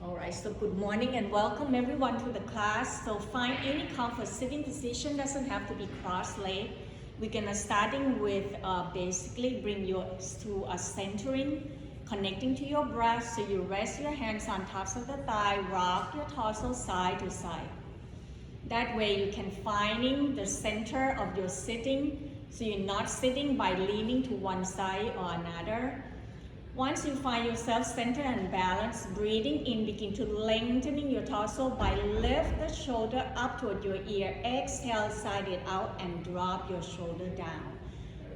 Alright, so good morning and welcome everyone to the class. So find any comfort sitting position, doesn't have to be cross-legged. We're gonna starting with basically bring you to a centering, connecting to your breath. So you rest your hands on tops of the thigh, rock your torso side to side. That way you can finding the center of your sitting, so you're not sitting by leaning to one side or another. Once you find yourself centered and balanced, breathing in, begin to lengthening your torso by lift the shoulder up toward your ear. Exhale, side it out and drop your shoulder down.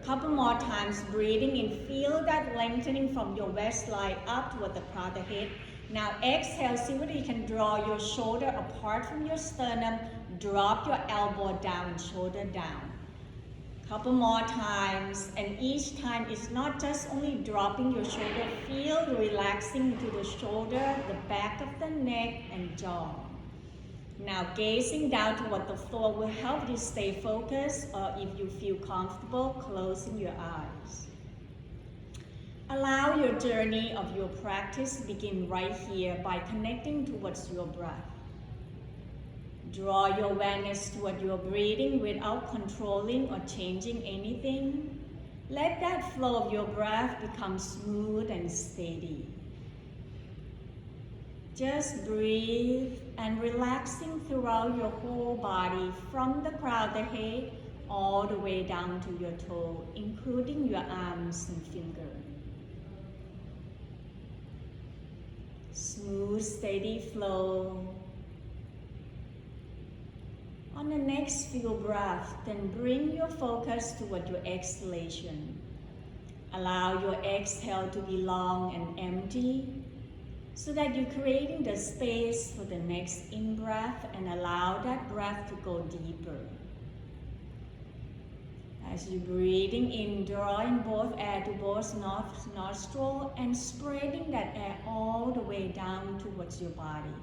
Couple more times, breathing in, feel that lengthening from your waistline up toward the crown of the head. Now exhale, see whether you can draw your shoulder apart from your sternum, drop your elbow down, shoulder down. Couple more times, and each time it's not just only dropping your shoulder, feel relaxing into the shoulder, the back of the neck and jaw. Now gazing down toward the floor will help you stay focused, or if you feel comfortable, closing your eyes. Allow your journey of your practice to begin right here by connecting towards your breath. Draw your awareness toward your breathing without controlling or changing anything. Let that flow of your breath become smooth and steady. Just breathe and relaxing throughout your whole body from the crown of the head all the way down to your toe, including your arms and fingers. Smooth, steady flow. On the next few breaths, then bring your focus toward your exhalation. Allow your exhale to be long and empty so that you're creating the space for the next in-breath, and allow that breath to go deeper. As you're breathing in, drawing both air to both nostril and spreading that air all the way down towards your body.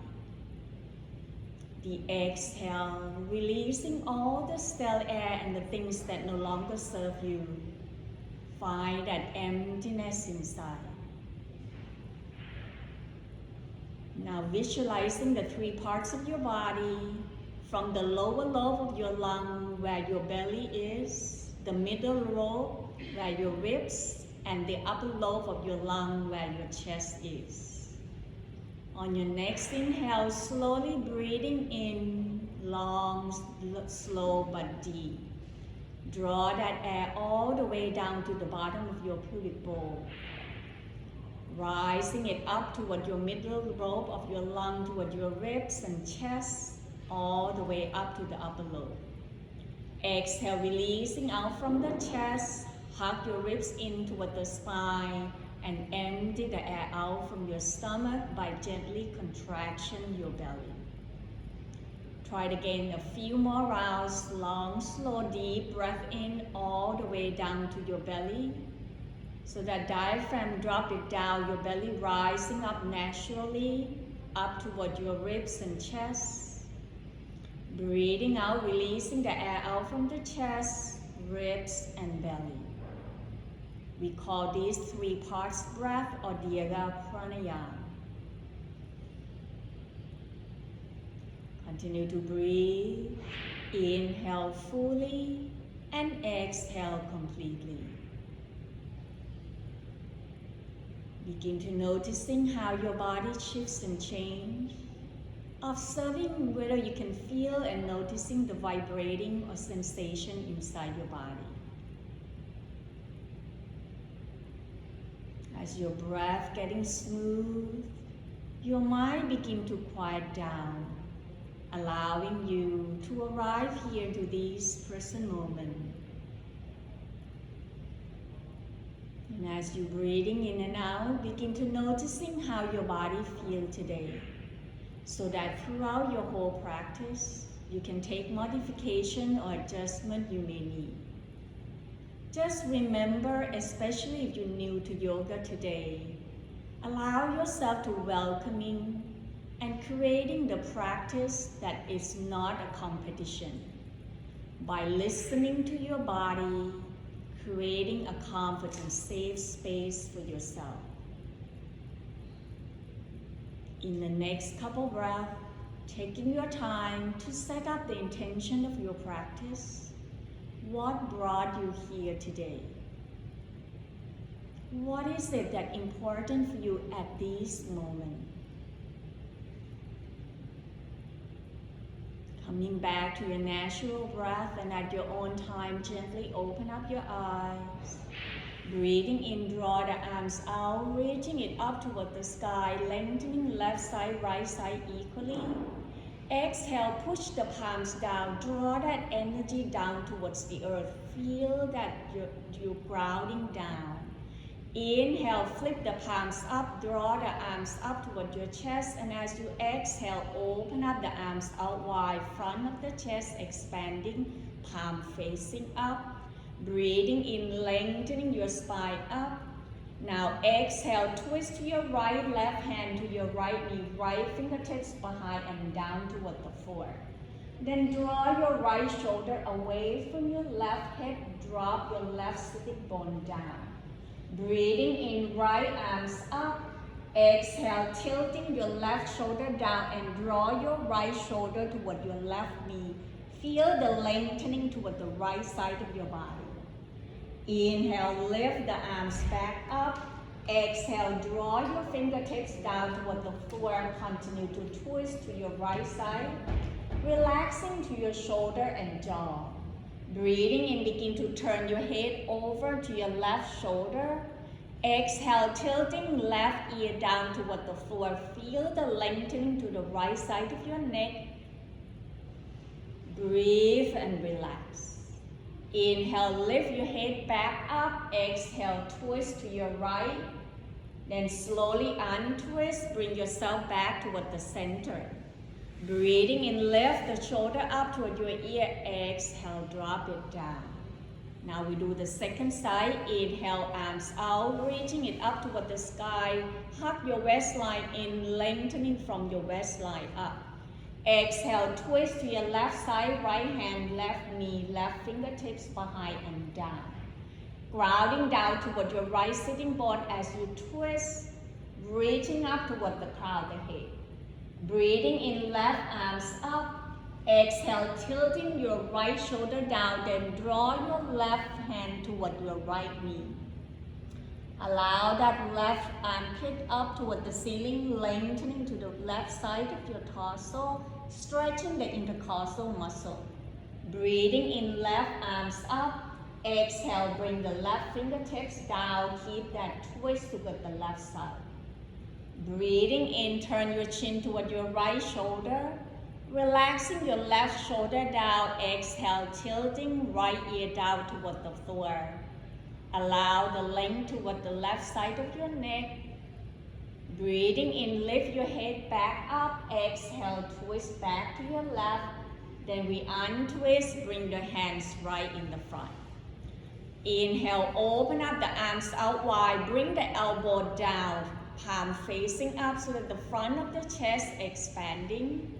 The exhale, releasing all the stale air and the things that no longer serve you. Find that emptiness inside. Now visualizing the three parts of your body, from the lower lobe of your lung where your belly is, the middle lobe where your ribs, and the upper lobe of your lung where your chest is. On your next inhale, slowly breathing in, long, slow but deep. Draw that air all the way down to the bottom of your pubic bowl. Rising it up toward your middle lobe of your lung, toward your ribs and chest, all the way up to the upper lobe. Exhale, releasing out from the chest, hug your ribs in toward the spine, and empty the air out from your stomach by gently contracting your belly. Try it again a few more rounds, long, slow, deep breath in all the way down to your belly. So that diaphragm drop it down, your belly rising up naturally, up toward your ribs and chest. Breathing out, releasing the air out from the chest, ribs and belly. We call these three parts breath or Dirga Pranayama. Continue to breathe. Inhale fully and exhale completely. Begin to noticing how your body shifts and changes. Observing whether you can feel and noticing the vibrating or sensation inside your body. As your breath getting smooth, your mind begin to quiet down, allowing you to arrive here to this present moment. And as you're breathing in and out, begin to noticing how your body feels today, so that throughout your whole practice, you can take modification or adjustment you may need. Just remember, especially if you're new to yoga today, allow yourself to welcoming and creating the practice that is not a competition. By listening to your body, creating a comfort and safe space for yourself. In the next couple breaths, taking your time to set up the intention of your practice. What brought you here today? What is it that's important for you at this moment? Coming back to your natural breath, and at your own time, gently open up your eyes. Breathing in, draw the arms out, reaching it up toward the sky, lengthening left side, right side equally. Exhale, push the palms down, draw that energy down towards the earth. Feel that you're grounding down. Inhale, flip the palms up, draw the arms up toward your chest, and as you exhale, open up the arms out wide, front of the chest expanding, palm facing up. Breathing in, lengthening your spine up. Now exhale, twist to your right, left hand to your right knee, right fingertips behind and down toward the floor. Then draw your right shoulder away from your left hip, drop your left sitting bone down. Breathing in, right arms up. Exhale, tilting your left shoulder down and draw your right shoulder toward your left knee. Feel the lengthening toward the right side of your body. Inhale, lift the arms back up. Exhale, draw your fingertips down toward the floor. Continue to twist to your right side, relaxing to your shoulder and jaw. Breathing in, begin to turn your head over to your left shoulder. Exhale, tilting left ear down toward the floor. Feel the lengthening to the right side of your neck. Breathe and relax. Inhale, lift your head back up. Exhale, twist to your right. Then slowly untwist, bring yourself back toward the center. Breathing in, lift the shoulder up toward your ear. Exhale, drop it down. Now we do the second side. Inhale, arms out, reaching it up toward the sky. Hug your waistline in, lengthening from your waistline up. Exhale, twist to your left side, right hand, left knee, left fingertips behind and down. Grounding down toward your right sitting bone as you twist, reaching up toward the crown of the head. Breathing in, left arms up. Exhale, tilting your right shoulder down, then draw your left hand toward your right knee. Allow that left armpit up toward the ceiling, lengthening to the left side of your torso, stretching the intercostal muscle. Breathing in, left arms up. Exhale, bring the left fingertips down. Keep that twist toward the left side. Breathing in, turn your chin toward your right shoulder. Relaxing your left shoulder down. Exhale, tilting right ear down toward the floor. Allow the length toward the left side of your neck. Breathing in, lift your head back up. Exhale, twist back to your left. Then we untwist, bring the hands right in the front. Inhale, open up the arms out wide. Bring the elbow down, palm facing up so that the front of the chest expanding.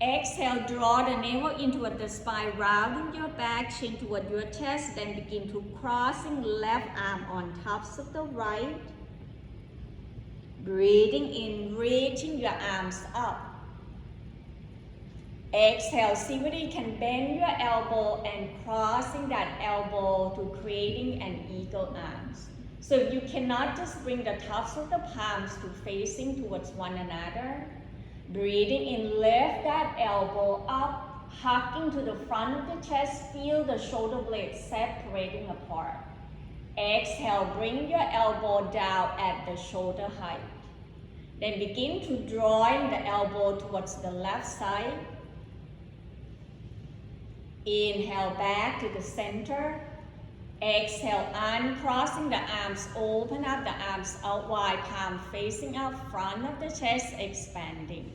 Exhale, draw the navel in toward the spine, rounding your back, chin toward your chest, then begin to crossing left arm on tops of the right. Breathing in, reaching your arms up. Exhale, see whether you can bend your elbow and crossing that elbow to creating an eagle arms. So if you cannot, just bring the tops of the palms to facing towards one another. Breathing in, lift that elbow up, hugging to the front of the chest. Feel the shoulder blades separating apart. Exhale, bring your elbow down at the shoulder height. Then begin to drawing the elbow towards the left side. Inhale, back to the center. Exhale, uncrossing the arms, open up the arms out wide, palm facing up, front of the chest expanding.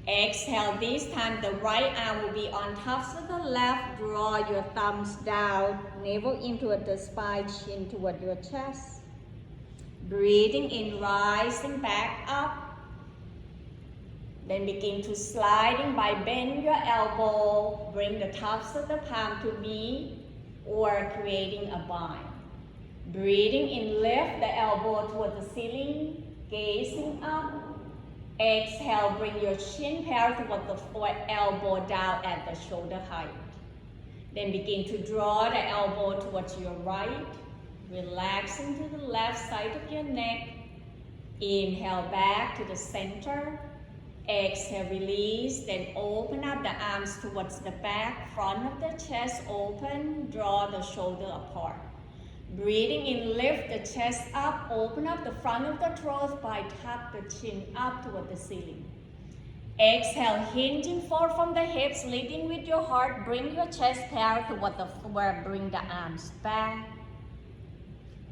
Exhale, this time the right arm will be on top of the left. Draw your thumbs down, navel in toward the spine, chin toward your chest. Breathing in, rising back up. Then begin to sliding by bend your elbow, bring the tops of the palm to meet or creating a bind. Breathing in, lift the elbow toward the ceiling. Gazing up. Exhale, bring your chin parallel toward the floor, elbow down at the shoulder height. Then begin to draw the elbow towards your right, relaxing to the left side of your neck. Inhale back to the center. Exhale, release, then open up the arms towards the back, front of the chest open, draw the shoulder apart. Breathing in, lift the chest up, open up the front of the throat by tuck the chin up toward the ceiling. Exhale, hinging forward from the hips, leading with your heart, bring your chest parallel toward the floor, bring the arms back.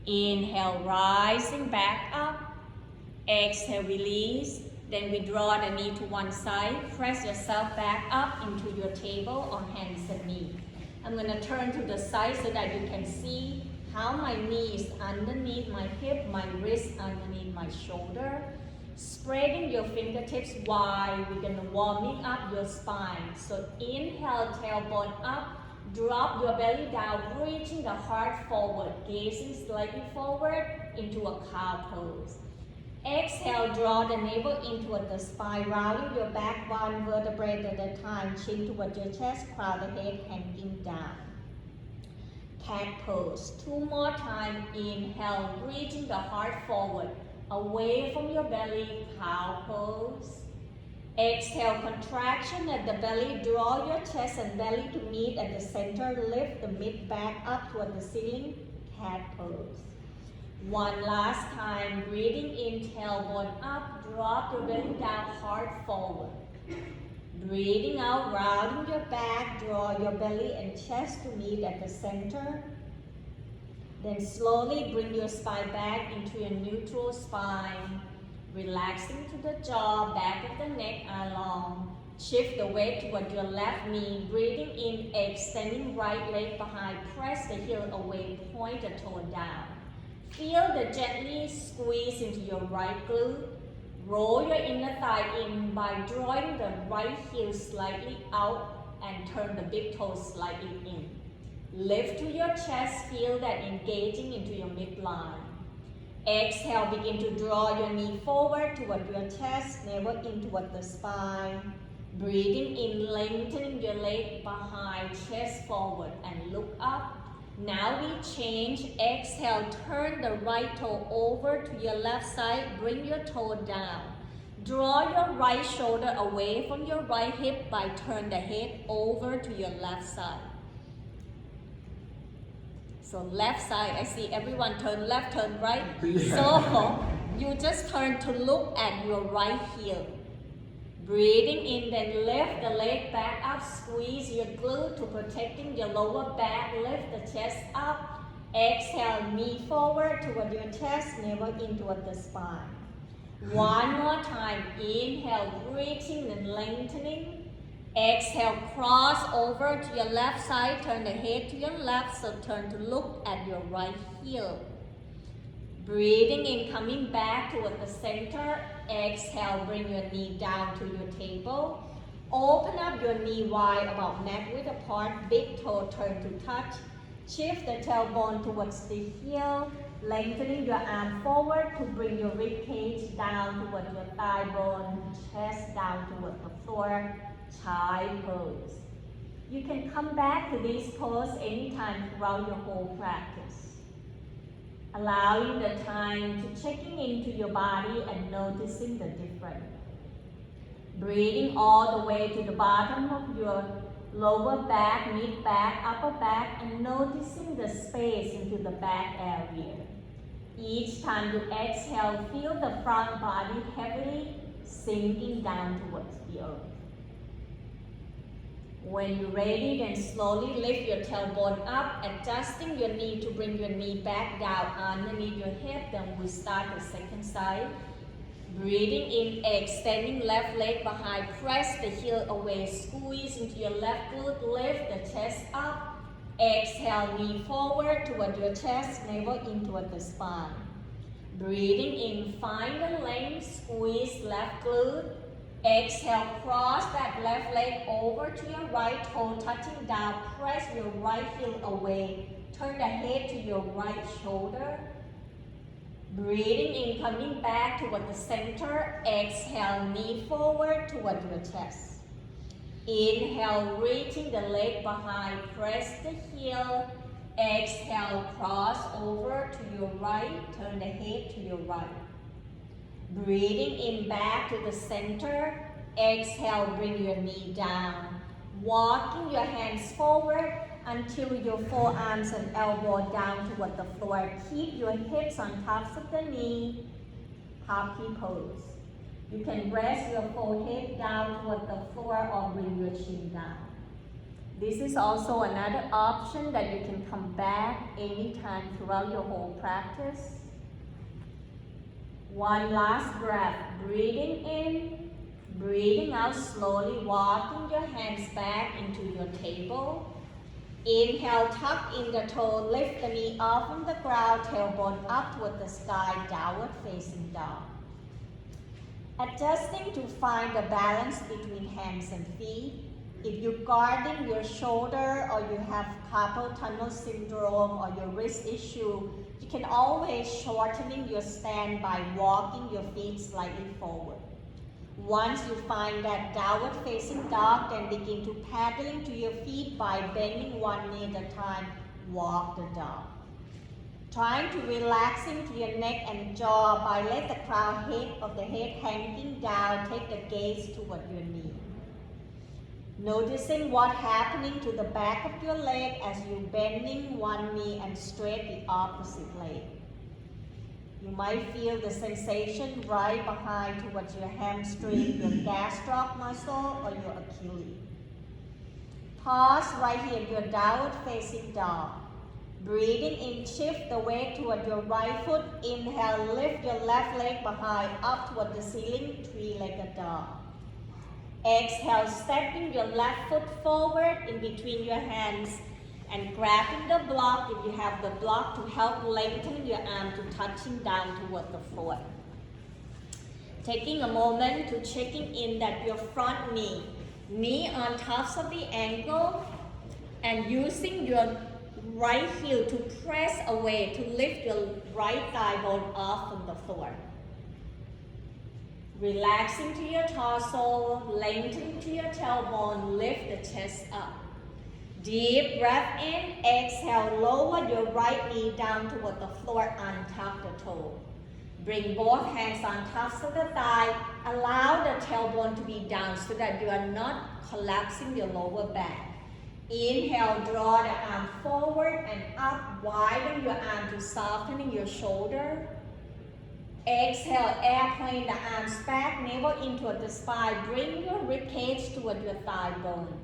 Inhale, rising back up. Exhale, release. Then we draw the knee to one side, press yourself back up into your table on hands and knees. I'm going to turn to the side so that you can see how my knee is underneath my hip, my wrist underneath my shoulder. Spreading your fingertips wide, we're going to warming up your spine. So inhale, tailbone up, drop your belly down, reaching the heart forward, gazing slightly forward into a cow pose. Exhale, draw the navel in toward the spine, rounding your back one vertebrae at a time, chin toward your chest, crown the head hanging down. Cat pose. Two more times. Inhale, reaching the heart forward, away from your belly, cow pose. Exhale, contraction at the belly, draw your chest and belly to meet at the center, lift the mid back up toward the ceiling, cat pose. One last time, breathing in, tailbone up, drop your belly down, heart forward. Breathing out, rounding your back, draw your belly and chest to meet at the center. Then slowly bring your spine back into your neutral spine, relaxing to the jaw, back of the neck along. Shift the weight toward your left knee, breathing in, extending right leg behind, press the heel away, point the toe down. Feel the gently squeeze into your right glute. Roll your inner thigh in by drawing the right heel slightly out and turn the big toe slightly in. Lift to your chest, feel that engaging into your midline. Exhale, begin to draw your knee forward toward your chest, navel in toward the spine. Breathing in, lengthening your leg behind, chest forward and look up. Now we change. Exhale, turn the right toe over to your left side, bring your toe down. Draw your right shoulder away from your right hip by turn the head over to your left side. So left side, I see everyone turn left, turn right. Yeah. So you just turn to look at your right heel. Breathing in, then lift the leg back up, squeeze your glute to protecting your lower back, lift the chest up. Exhale, knee forward toward your chest, navel in toward the spine. One more time, inhale, reaching and lengthening. Exhale, cross over to your left side, turn the head to your left, so turn to look at your right heel. Breathing in, coming back toward the center. Exhale, bring your knee down to your table. Open up your knee wide, about neck width apart, big toe turn to touch. Shift the tailbone towards the heel, lengthening your arm forward to bring your rib cage down toward your thigh bone, chest down toward the floor, child pose. You can come back to this pose anytime throughout your whole practice. Allowing the time to checking into your body and noticing the difference. Breathing all the way to the bottom of your lower back, mid back, upper back, and noticing the space into the back area. Each time you exhale, feel the front body heavily sinking down towards the earth. When you're ready, then slowly lift your tailbone up, adjusting your knee to bring your knee back down underneath your hip. Then we start the second side. Breathing in, extending left leg behind, press the heel away, squeeze into your left glute, lift the chest up. Exhale, knee forward toward your chest, navel in toward the spine. Breathing in, find the length, squeeze left glute. Exhale, cross that left leg over to your right toe, touching down, press your right heel away. Turn the head to your right shoulder. Breathing in, coming back toward the center. Exhale, knee forward toward your chest. Inhale, reaching the leg behind, press the heel. Exhale, cross over to your right, turn the head to your right. Breathing in back to the center. Exhale, bring your knee down. Walking your hands forward until your forearms and elbow down toward the floor. Keep your hips on tops of the knee. Happy pose. You can rest your forehead down toward the floor or bring your chin down. This is also another option that you can come back anytime throughout your whole practice. One last breath. Breathing in, breathing out slowly, walking your hands back into your table. Inhale, tuck in the toe, lift the knee off from the ground, tailbone up toward the sky, downward facing dog. Adjusting to find the balance between hands and feet. If you're guarding your shoulder or you have carpal tunnel syndrome or your wrist issue, you can always shortening your stand by walking your feet slightly forward. Once you find that downward facing dog, then begin to paddling to your feet by bending one knee at a time. Walk the dog. Trying to relax into your neck and jaw by let the crown of the head hanging down. Take the gaze toward your knee. Noticing what's happening to the back of your leg as you bending one knee and straight the opposite leg. You might feel the sensation right behind towards your hamstring, your gastroc muscle, or your Achilles. Pause right here in your downward facing dog. Breathing in, shift the weight toward your right foot. Inhale, lift your left leg behind, up toward the ceiling, three-legged dog. Exhale, stepping your left foot forward in between your hands and grabbing the block, if you have the block, to help lengthen your arm to touching down toward the floor. Taking a moment to checking in that your front knee on tops of the ankle, and using your right heel to press away to lift your right thigh bone off from the floor. Relaxing to your torso, lengthening to your tailbone, lift the chest up. Deep breath in, exhale, lower your right knee down toward the floor, untuck the toe. Bring both hands on tops of the thigh, allow the tailbone to be down so that you are not collapsing your lower back. Inhale, draw the arm forward and up, widen your arm to softening your shoulder. Exhale, airplane the arms back, navel into the spine, bring your rib cage toward your thigh bone.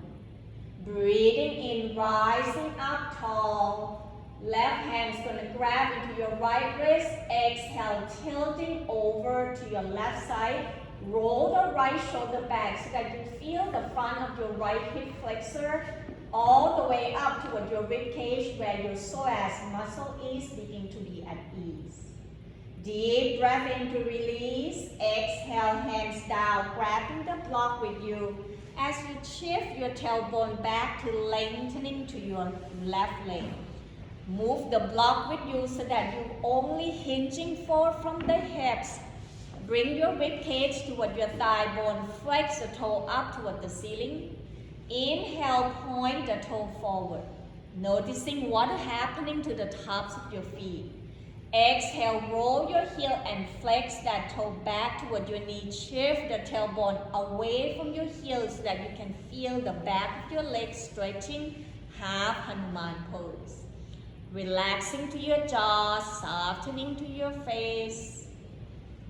Breathing in, rising up tall. Left hand's gonna grab into your right wrist. Exhale, tilting over to your left side. Roll the right shoulder back so that you feel the front of your right hip flexor all the way up toward your rib cage where your psoas muscle is, begin to be at ease. Deep breath in to release. Exhale, hands down, grabbing the block with you. As you shift your tailbone back to lengthening to your left leg. Move the block with you so that you're only hinging forward from the hips. Bring your rib cage toward your thigh bone. Flex the toe up toward the ceiling. Inhale, point the toe forward. Noticing what is happening to the tops of your feet. Exhale, roll your heel and flex that toe back toward your knee. Shift the tailbone away from your heels so that you can feel the back of your legs stretching, half Hanuman pose. Relaxing to your jaw, softening to your face.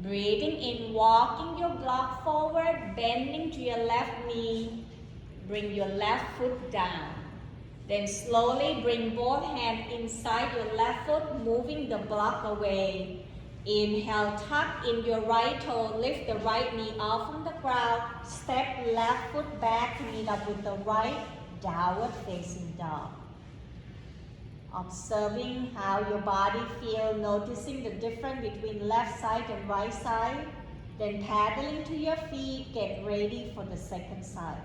Breathing in, walking your block forward, bending to your left knee. Bring your left foot down. Then slowly bring both hands inside your left foot, moving the block away. Inhale, tuck in your right toe, lift the right knee off from the ground. Step left foot back to meet up with the right, downward facing dog. Observing how your body feels, noticing the difference between left side and right side. Then paddling to your feet, get ready for the second side.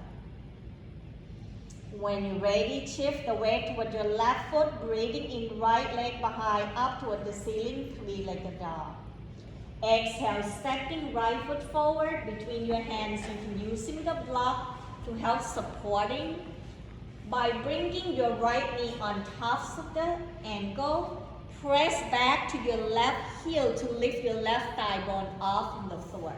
When you're ready, shift the weight toward your left foot, breathing in right leg behind, up toward the ceiling, three-legged dog. Exhale, stepping right foot forward between your hands and using the block to help supporting. By bringing your right knee on top of the ankle, press back to your left heel to lift your left thigh bone off from the floor.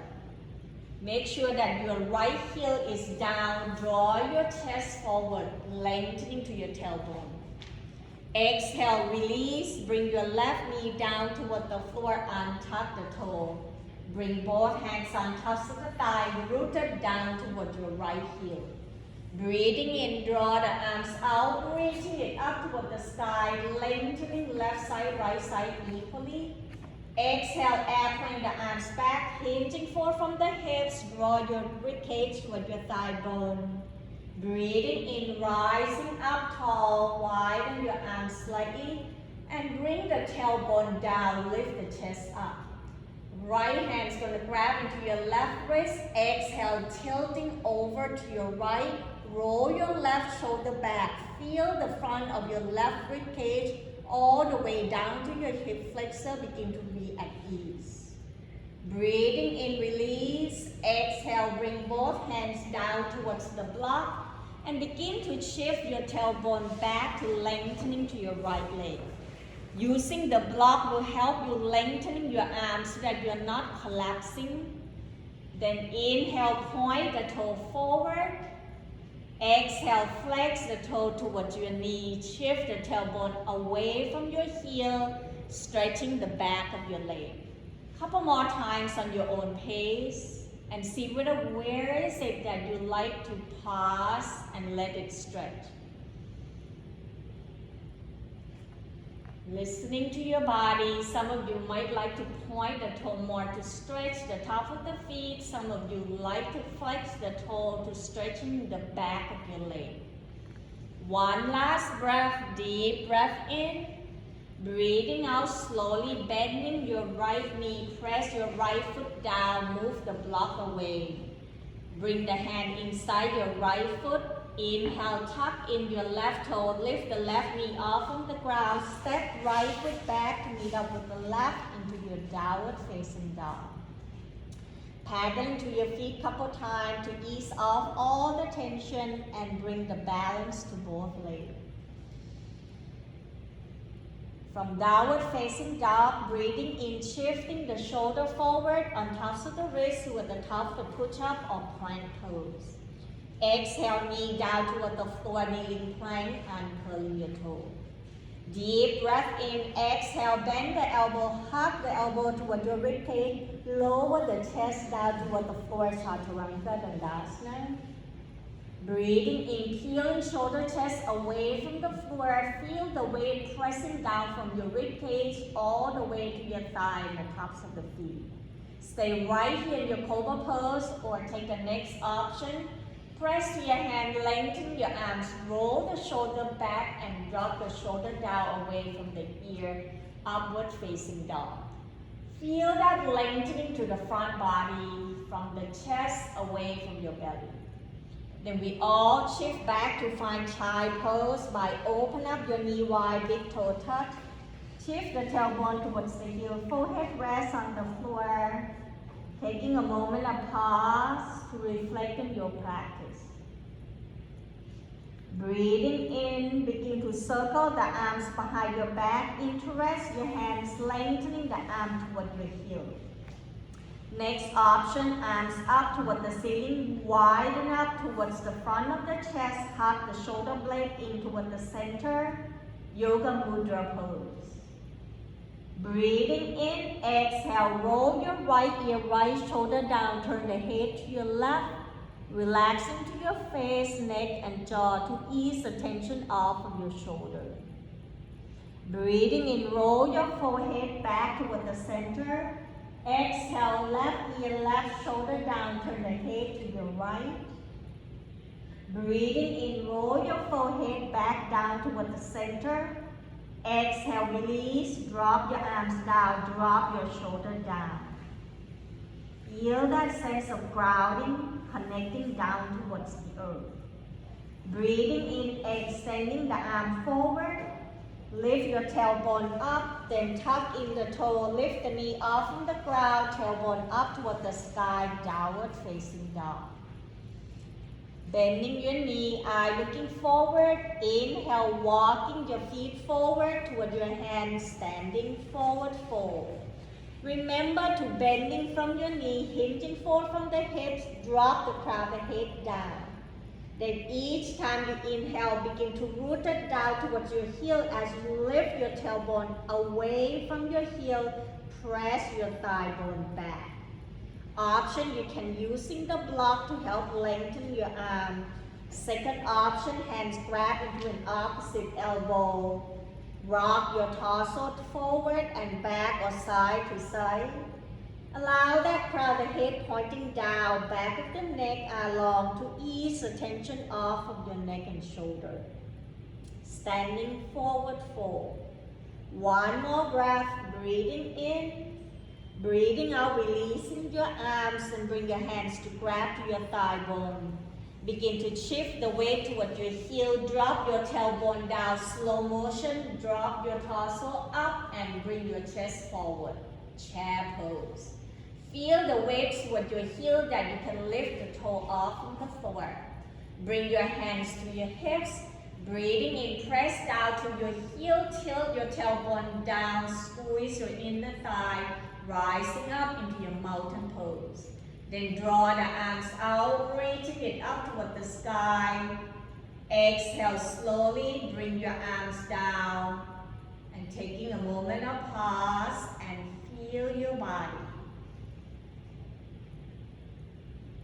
Make sure that your right heel is down. Draw your chest forward, lengthening to your tailbone. Exhale, release. Bring your left knee down toward the floor, untuck the toe. Bring both hands on top of the thigh, rooted down toward your right heel. Breathing in, draw the arms out, reaching it up toward the sky, lengthening left side, right side equally. Exhale, airplane the arms back, hinging forward from the hips, draw your ribcage toward your thigh bone. Breathing in, rising up tall, widen your arms slightly, and bring the tailbone down, lift the chest up. Right hand's gonna grab into your left wrist, exhale, tilting over to your right, roll your left shoulder back, feel the front of your left ribcage all the way down to your hip flexor, begin to be at ease. Breathing in, release, exhale, bring both hands down towards the block and begin to shift your tailbone back to lengthening to your right leg. Using the block will help you lengthening your arms so that you're not collapsing. Then inhale, point the toe forward. Exhale, flex the toe towards your knee. Shift the tailbone away from your heel, stretching the back of your leg. Couple more times on your own pace and see where is it that you like to pause and let it stretch. Listening to your body, some of you might like to point the toe more to stretch the top of the feet. Some of you like to flex the toe to stretching the back of your leg. One last breath, deep breath in. Breathing out slowly, bending your right knee, press your right foot down, move the block away. Bring the hand inside your right foot. Inhale, tuck in your left toe, lift the left knee off from the ground, step right foot back to meet up with the left into your downward facing dog. Paddle to your feet couple times to ease off all the tension and bring the balance to both legs. From downward facing dog, breathing in, shifting the shoulder forward on top of the wrist toward the top of the push-up or plank pose. Exhale, knee down toward the floor, kneeling plank and curling your toe. Deep breath in, exhale, bend the elbow, hug the elbow toward your ribcage, lower the chest down toward the floor, Chaturanga Dandasana. Breathing in, peeling shoulder chest away from the floor, feel the weight pressing down from your ribcage all the way to your thigh and the tops of the feet. Stay right here in your cobra pose or take the next option. Press to your hand, lengthen your arms, roll the shoulder back and drop the shoulder down away from the ear, upward facing dog. Feel that lengthening to the front body from the chest away from your belly. Then we all shift back to find child pose by open up your knee wide, big toe touch. Shift the tailbone towards the heel, forehead rest on the floor. Taking a moment of pause to reflect on your practice. Breathing in, begin to circle the arms behind your back. Interest your hands, lengthening the arm toward your heel. Next option, arms up toward the ceiling, widen up towards the front of the chest, hug the shoulder blade in toward the center, Yoga Mudra pose. Breathing in, exhale, roll your right ear, right shoulder down, turn the head to your left, relaxing to your face, neck and jaw to ease the tension off of your shoulder. Breathing in, roll your forehead back toward the center. Exhale, left ear, left shoulder down, turn the head to your right. Breathing in, roll your forehead back down toward the center. Exhale, release, drop your arms down, drop your shoulder down. Feel that sense of grounding, connecting down towards the earth. Breathing in, extending the arm forward. Lift your tailbone up, then tuck in the toe, lift the knee off from the ground, tailbone up toward the sky, downward facing dog. Bending your knee, eye looking forward. Inhale, walking your feet forward toward your hands, standing forward fold. Remember to bending from your knee, hinging forward from the hips, drop the crown of the head down. Then each time you inhale, begin to root it down towards your heel as you lift your tailbone away from your heel, press your thigh bone back. Option, you can using the block to help lengthen your arm. Second option, hands grab into an opposite elbow. Rock your torso forward and back or side to side. Allow that crown of the head pointing down, back of the neck along to ease the tension off of your neck and shoulder. Standing forward fold. One more breath, breathing in. Breathing out, releasing your arms and bring your hands to grab to your thigh bone. Begin to shift the weight toward your heel, drop your tailbone down, slow motion, drop your torso up and bring your chest forward, chair pose. Feel the weight toward your heel that you can lift the toe off from the floor. Bring your hands to your hips, breathing in, press down to your heel, tilt your tailbone down, squeeze your inner thigh, rising up into your mountain pose. Then draw the arms out, reaching it up toward the sky. Exhale slowly, bring your arms down. And taking a moment of pause and feel your body.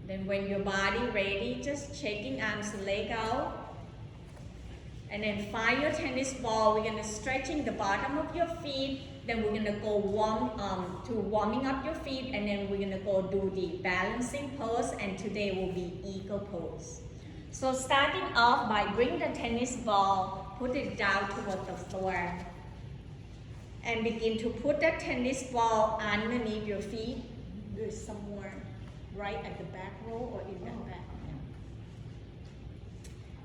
Then when your body ready, just shaking arms and leg out. And then find your tennis ball. We're gonna stretching the bottom of your feet. Then we're gonna go warming up your feet, and then we're gonna go do the balancing pose, and today will be eagle pose. So starting off by bring the tennis ball, put it down toward the floor, and begin to put the tennis ball underneath your feet. There's somewhere right at the back row or in that back.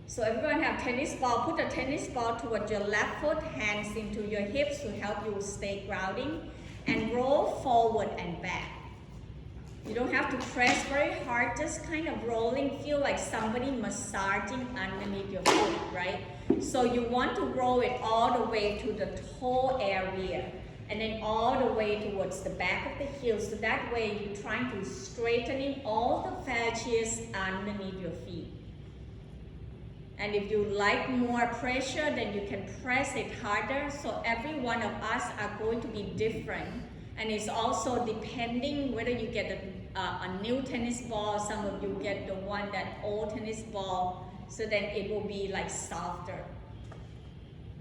So everyone have tennis ball. Put the tennis ball toward your left foot, hands into your hips to help you stay grounding, and roll forward and back. You don't have to press very hard, just kind of rolling. Feel like somebody massaging underneath your foot, right? So you want to roll it all the way to the toe area, and then all the way towards the back of the heel. So that way you're trying to straightening all the fascias underneath your feet. And if you like more pressure, then you can press it harder. So every one of us are going to be different. And it's also depending whether you get a new tennis ball, some of you get the one that old tennis ball, so then it will be like softer.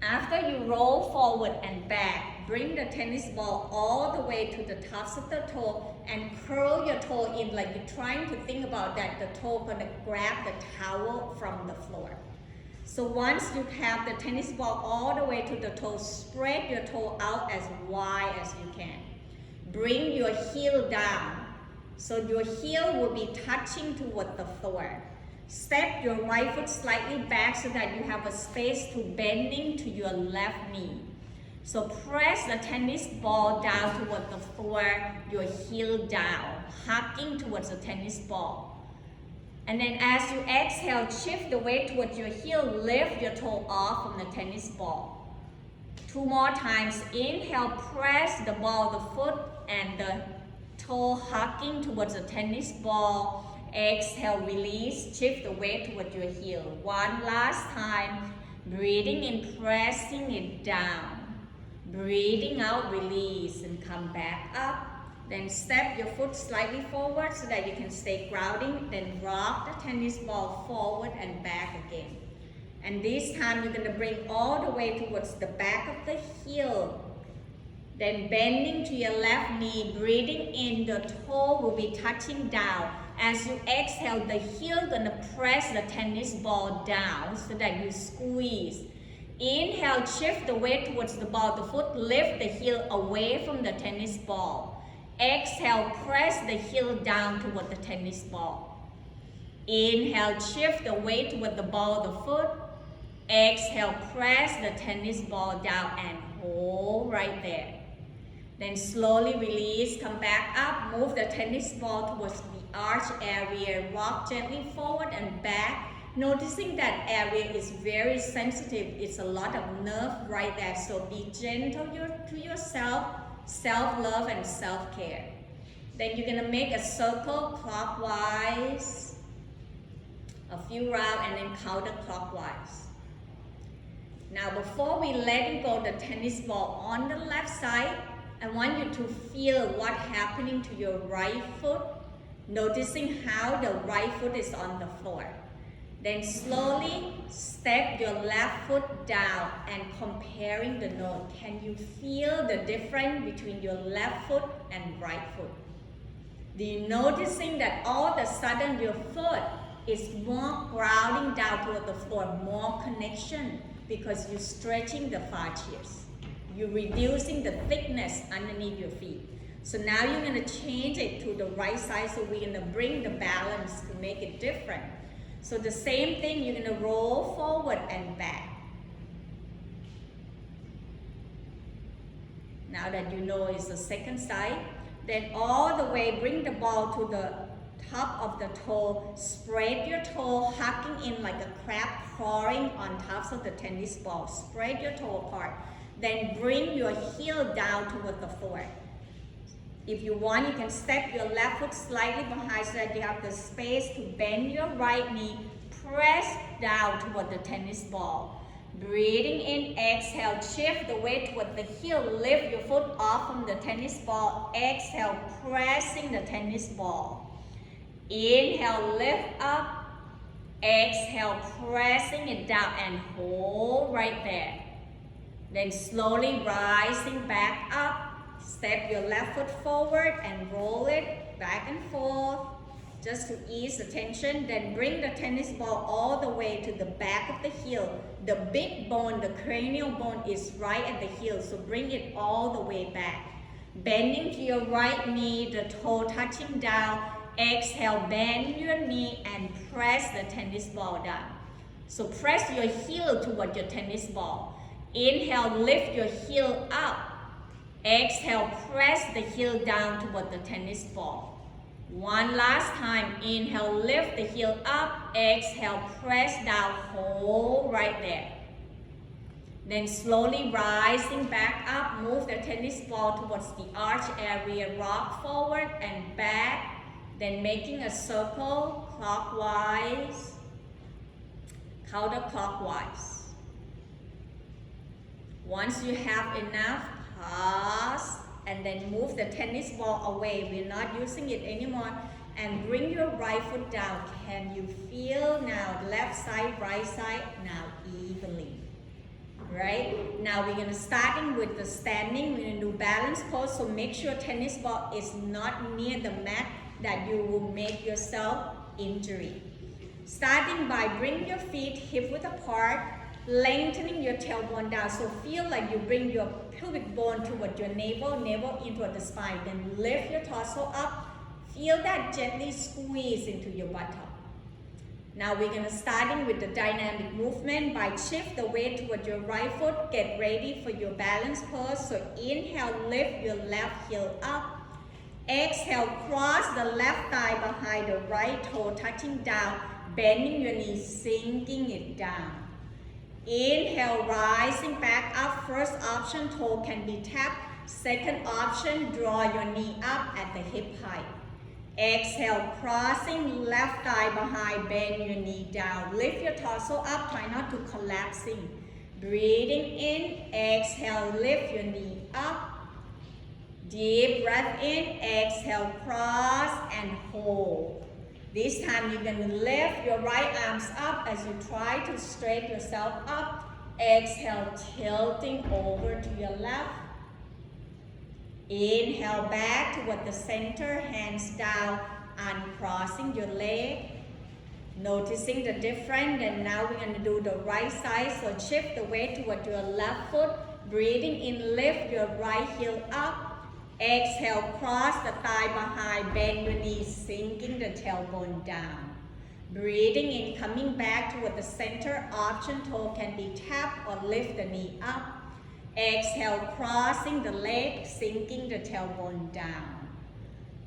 After you roll forward and back, bring the tennis ball all the way to the tops of the toe and curl your toe in like you're trying to think about that the toe gonna grab the towel from the floor. So once you have the tennis ball all the way to the toe, spread your toe out as wide as you can. Bring your heel down. So your heel will be touching toward the floor. Step your right foot slightly back so that you have a space to bending to your left knee. So press the tennis ball down toward the floor, your heel down, hugging towards the tennis ball. And then as you exhale, shift the weight towards your heel, lift your toe off from the tennis ball. 2 more times. Inhale, press the ball, the foot and the toe hugging towards the tennis ball. Exhale, release, shift the weight toward your heel. 1 last time. Breathing in, pressing it down. Breathing out, release, and come back up. Then step your foot slightly forward so that you can stay grounding. Then rock the tennis ball forward and back again. And this time you're going to bring all the way towards the back of the heel. Then bending to your left knee, breathing in, the toe will be touching down. As you exhale, the heel gonna press the tennis ball down so that you squeeze. Inhale, shift the weight towards the ball, the foot, lift the heel away from the tennis ball. Exhale, press the heel down toward the tennis ball. Inhale, shift the weight toward the ball, the foot. Exhale, press the tennis ball down and hold right there. Then slowly release, come back up, move the tennis ball towards the arch area, rock gently forward and back. Noticing that area is very sensitive, it's a lot of nerve right there, so be gentle to yourself, self-love and self-care. Then you're gonna make a circle clockwise, a few rounds, and then counterclockwise. Now before we let go the tennis ball on the left side, I want you to feel what's happening to your right foot, noticing how the right foot is on the floor. Then slowly step your left foot down and comparing the note. Can you feel the difference between your left foot and right foot? Do you noticing that all of a sudden your foot is more grounding down toward the floor, more connection because you're stretching the fascias. You're reducing the thickness underneath your feet. So now you're going to change it to the right side, so we're going to bring the balance to make it different. So the same thing, you're going to roll forward and back. Now that you know it's the second side, then all the way bring the ball to the top of the toe, spread your toe, hugging in like a crab crawling on top of the tennis ball. Spread your toe apart. Then bring your heel down toward the floor. If you want, you can step your left foot slightly behind so that you have the space to bend your right knee, press down toward the tennis ball. Breathing in, exhale, shift the weight toward the heel, lift your foot off from the tennis ball, exhale, pressing the tennis ball. Inhale, lift up, exhale, pressing it down and hold right there. Then slowly rising back up, step your left foot forward and roll it back and forth just to ease the tension. Then bring the tennis ball all the way to the back of the heel. The big bone, the cranial bone is right at the heel, so bring it all the way back. Bending to your right knee, the toe touching down. Exhale, bend your knee and press the tennis ball down. So press your heel toward your tennis ball. Inhale, lift your heel up. Exhale, press the heel down toward the tennis ball. One last time. Inhale, lift the heel up. Exhale, press down, hold right there. Then slowly rising back up, move the tennis ball towards the arch area, rock forward and back. Then making a circle clockwise, counterclockwise. Once you have enough, pause and then move the tennis ball away. We're not using it anymore. And bring your right foot down. Can you feel now left side, right side? Now evenly. Right? Now we're going to start with the standing. We're going to do balance pose. So make sure tennis ball is not near the mat that you will make yourself injury. Starting by bring your feet hip width apart. Lengthening your tailbone down, so feel like you bring your pubic bone toward your navel, navel into the spine. Then lift your torso up. Feel that gently squeeze into your buttock. Now we're going to start with the dynamic movement by shift the weight toward your right foot. Get ready for your balance pose. So inhale, lift your left heel up. Exhale, cross the left thigh behind the right toe, touching down, bending your knee, sinking it down. Inhale, rising back up. First option, toe can be tapped. Second option, draw your knee up at the hip height. Exhale, crossing left thigh behind, bend your knee down. Lift your torso up, try not to collapsing. Breathing in, exhale, lift your knee up. Deep breath in, exhale, cross and hold. This time you're going to lift your right arms up as you try to straighten yourself up. Exhale, tilting over to your left. Inhale back toward the center, hands down, uncrossing your leg. Noticing the difference. And now we're going to do the right side. So shift the weight toward your left foot. Breathing in, lift your right heel up. Exhale, cross the thigh behind, bend your knees, sinking the tailbone down. Breathing in, coming back toward the center. Option toe can be tapped or lift the knee up. Exhale, crossing the leg, sinking the tailbone down.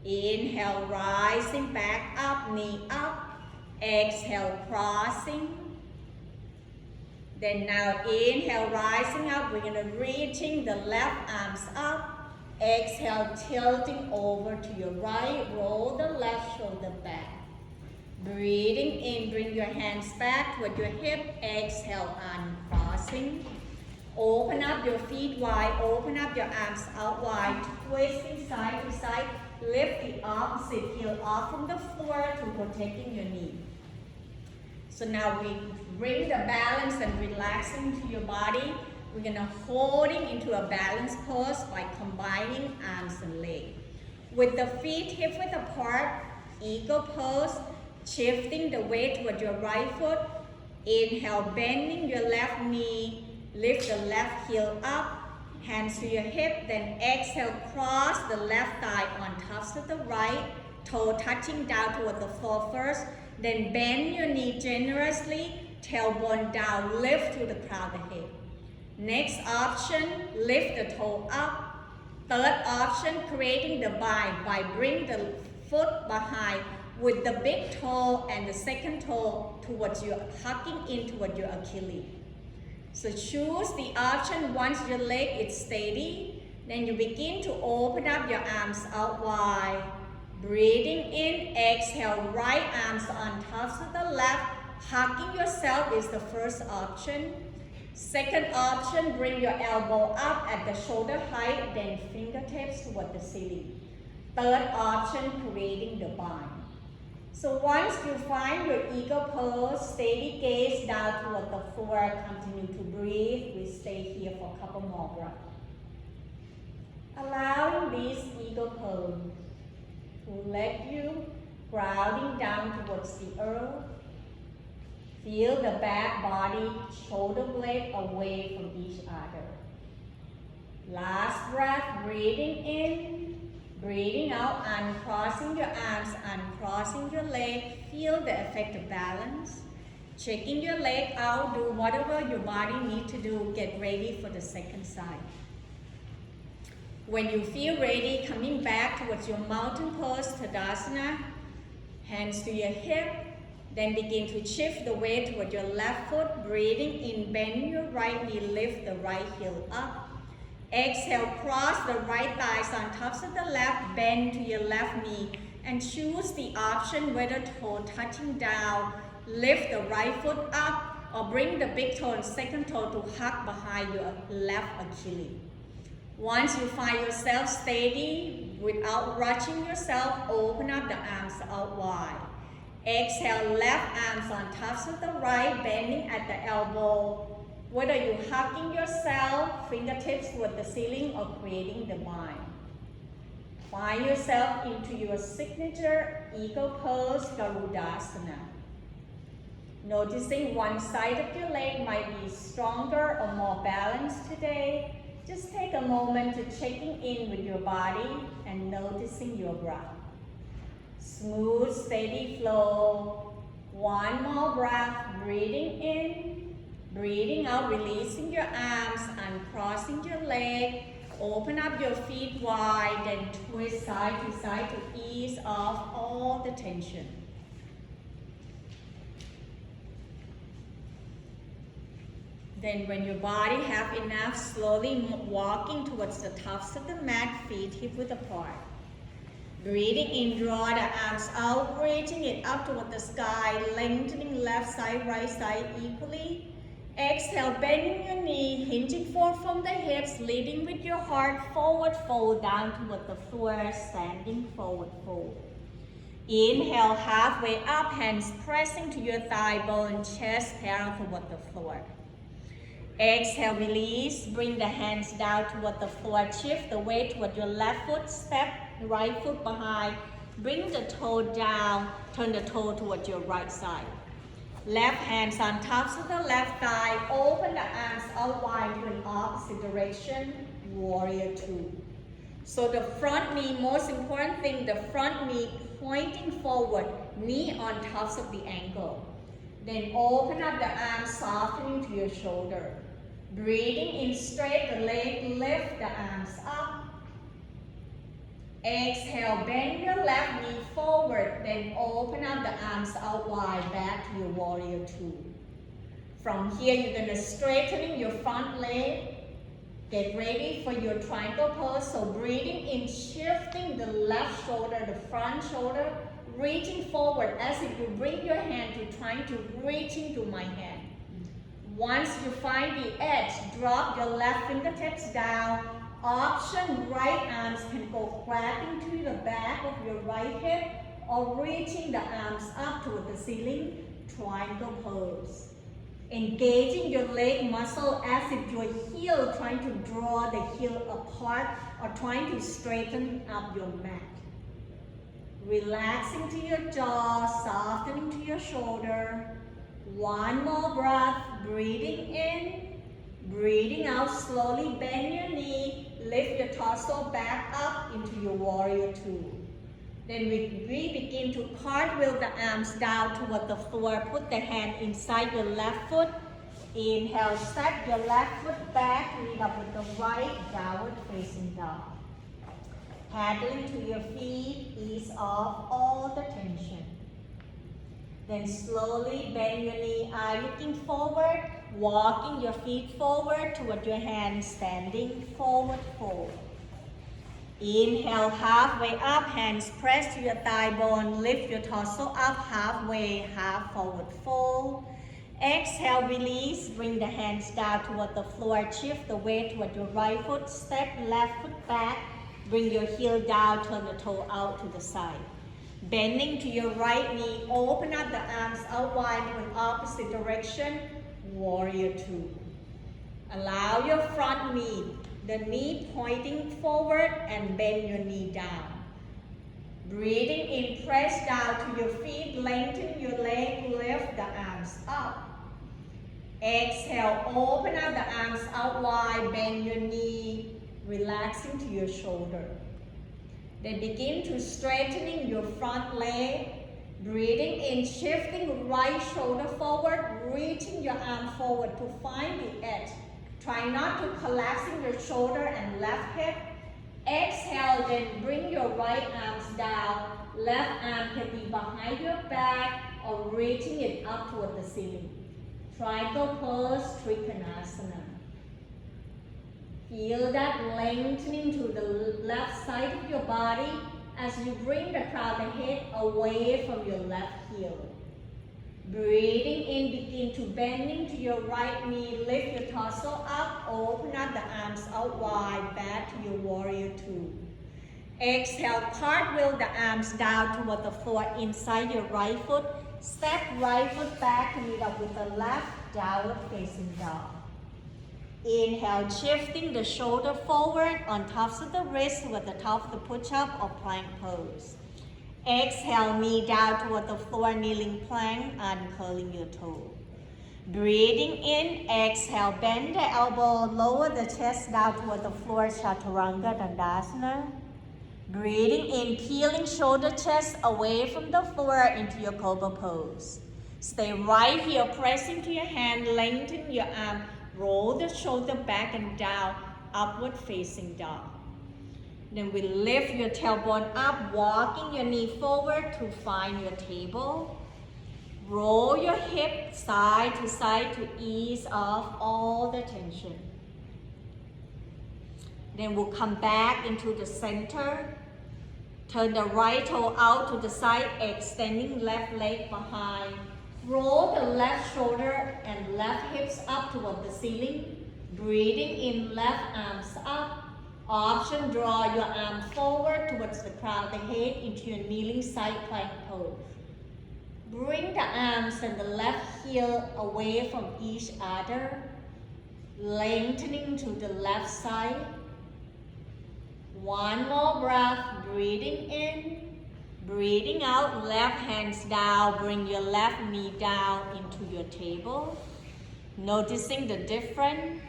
Inhale, rising back up, knee up. Exhale, crossing. Then now inhale, rising up. We're gonna reaching the left arms up. Exhale, tilting over to your right. Roll the left shoulder back. Breathing in, bring your hands back toward your hip. Exhale, uncrossing. Open up your feet wide. Open up your arms out wide. Twisting side to side. Lift the opposite heel off from the floor to protecting your knee. So now we bring the balance and relaxing to your body. We're gonna holding into a balanced pose by combining arms and legs. With the feet hip width apart, eagle pose, shifting the weight toward your right foot. Inhale, bending your left knee, lift the left heel up, hands to your hip, then exhale, cross the left thigh on tops of the right, toe touching down toward the floor first, then bend your knee generously, tailbone down, lift to the crown of the head. Next option, lift the toe up. Third option, creating the bind by bring the foot behind with the big toe and the second toe towards you, hugging in toward your Achilles. So choose the option once your leg is steady, then you begin to open up your arms out wide. Breathing in, exhale, right arms on tops of the left, hugging yourself is the first option. Second option, bring your elbow up at the shoulder height, then fingertips toward the ceiling. Third option, creating the bind. So once you find your eagle pose, steady gaze down toward the floor, continue to breathe. We stay here for a couple more breaths. Allowing this eagle pose to let you grounding down towards the earth. Feel the back body, shoulder blade away from each other. Last breath, breathing in, breathing out, uncrossing your arms, uncrossing your leg. Feel the effect of balance. Checking your leg out, do whatever your body needs to do. Get ready for the second side. When you feel ready, coming back towards your mountain pose, Tadasana, hands to your hip, then begin to shift the weight toward your left foot, breathing in, bend your right knee, lift the right heel up. Exhale, cross the right thighs on tops of the left, bend to your left knee, and choose the option whether toe touching down, lift the right foot up, or bring the big toe and second toe to hug behind your left Achilles. Once you find yourself steady, without rushing yourself, open up the arms out wide. Exhale, left arms on tops of the right, bending at the elbow. Whether you're hugging yourself, fingertips toward the ceiling, or creating the bind. Find yourself into your signature eagle pose, Garudasana. Noticing one side of your leg might be stronger or more balanced today. Just take a moment to checking in with your body and noticing your breath. Smooth, steady flow. One more breath, breathing in, breathing out, releasing your arms, uncrossing your leg. Open up your feet wide, then twist side to side to ease off all the tension. Then when your body have enough, slowly walking towards the tops of the mat, feet hip width apart. Breathing in, draw the arms out, reaching it up toward the sky, lengthening left side, right side equally. Exhale, bending your knee, hinging forward from the hips, leading with your heart, forward fold down toward the floor, standing forward fold. Inhale, halfway up, hands pressing to your thigh bone, chest parallel toward the floor. Exhale, release, bring the hands down toward the floor, shift the weight toward your left foot, step right foot behind, bring the toe down, turn the toe toward your right side. Left hands on tops of the left thigh, open the arms out wide to an opposite direction, warrior two. So the front knee, most important thing, the front knee pointing forward, knee on tops of the ankle. Then open up the arms, softening to your shoulder. Breathing in, straight the leg, lift the arms up. Exhale, bend your left knee forward, then open up the arms out wide back to your warrior two. From here, you're going to straighten your front leg. Get ready for your triangle pose. So breathing in, shifting the left shoulder, the front shoulder, reaching forward as if you bring your hand to trying to reach into my hand. Once you find the edge, drop your left fingertips down. Option, right arms can go grabbing to the back of your right hip or reaching the arms up toward the ceiling, triangle pose. Engaging your leg muscle as if your heel trying to draw the heel apart or trying to straighten up your mat. Relaxing to your jaw, softening to your shoulder. One more breath, breathing in, breathing out slowly, bend your knee, lift your torso back up into your warrior two. Then we begin to cartwheel the arms down toward the floor. Put the hand inside your left foot. Inhale, step your left foot back, lead up with the right, downward facing dog. Paddling to your feet, ease off all the tension. Then slowly bend your knee, eye looking forward, walking your feet forward toward your hands, standing forward fold. Inhale, halfway up, hands press to your thigh bone, lift your torso up halfway, half forward fold. Exhale, release, bring the hands down toward the floor, shift the weight toward your right foot, step left foot back, bring your heel down, turn the toe out to the side. Bending to your right knee, open up the arms out wide to an opposite direction, warrior two. Allow your front knee, the knee pointing forward and bend your knee down. Breathing in, press down to your feet, lengthen your leg, lift the arms up. Exhale, open up the arms out wide, bend your knee, relaxing to your shoulder. Then begin to straightening your front leg. Breathing in, shifting right shoulder forward, reaching your arm forward to find the edge. Try not to collapsing your shoulder and left hip. Exhale, then bring your right arms down. Left arm can be behind your back or reaching it up toward the ceiling. Triangle pose, Trikonasana. Feel that lengthening to the left side of your body as you bring the crown of the head away from your left heel. Breathing in, begin to bending to your right knee, lift your torso up, open up the arms out wide, back to your warrior two. Exhale, cartwheel the arms down toward the floor inside your right foot, step right foot back, meet up with the left, downward facing dog. Inhale, shifting the shoulder forward on tops of the wrist with the top of the push-up or plank pose. Exhale, knee down toward the floor, kneeling plank, uncurling your toe. Breathing in, exhale, bend the elbow, lower the chest down toward the floor, Chaturanga Dandasana. Breathing in, peeling shoulder chest away from the floor into your cobra pose. Stay right here, pressing to your hand, lengthen your arm, roll the shoulder back and down, upward facing dog. Then we lift your tailbone up, walking your knee forward to find your table. Roll your hip side to ease off all the tension. Then we'll come back into the center. Turn the right toe out to the side, extending left leg behind. Roll the left shoulder and left hips up toward the ceiling. Breathing in, left arms up. Option, draw your arm forward towards the crown of the head into your kneeling side plank pose. Bring the arms and the left heel away from each other, lengthening to the left side. One more breath, breathing in, breathing out, left hands down, bring your left knee down into your table. Noticing the difference.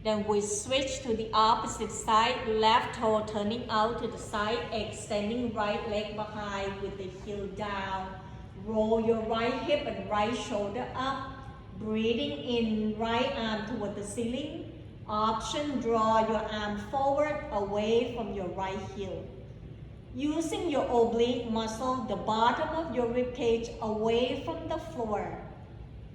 Then we switch to the opposite side, left toe turning out to the side, extending right leg behind with the heel down. Roll your right hip and right shoulder up. Breathing in, right arm toward the ceiling. Option, draw your arm forward away from your right heel. Using your oblique muscle, the bottom of your rib cage away from the floor.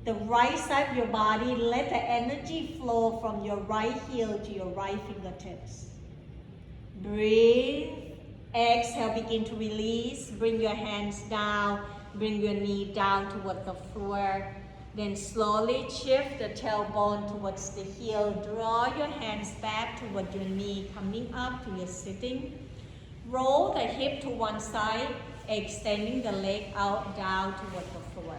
The right side of your body, let the energy flow from your right heel to your right fingertips. Breathe. Exhale, begin to release. Bring your hands down. Bring your knee down toward the floor. Then slowly shift the tailbone towards the heel. Draw your hands back toward your knee, coming up to your sitting. Roll the hip to one side, extending the leg out down toward the floor.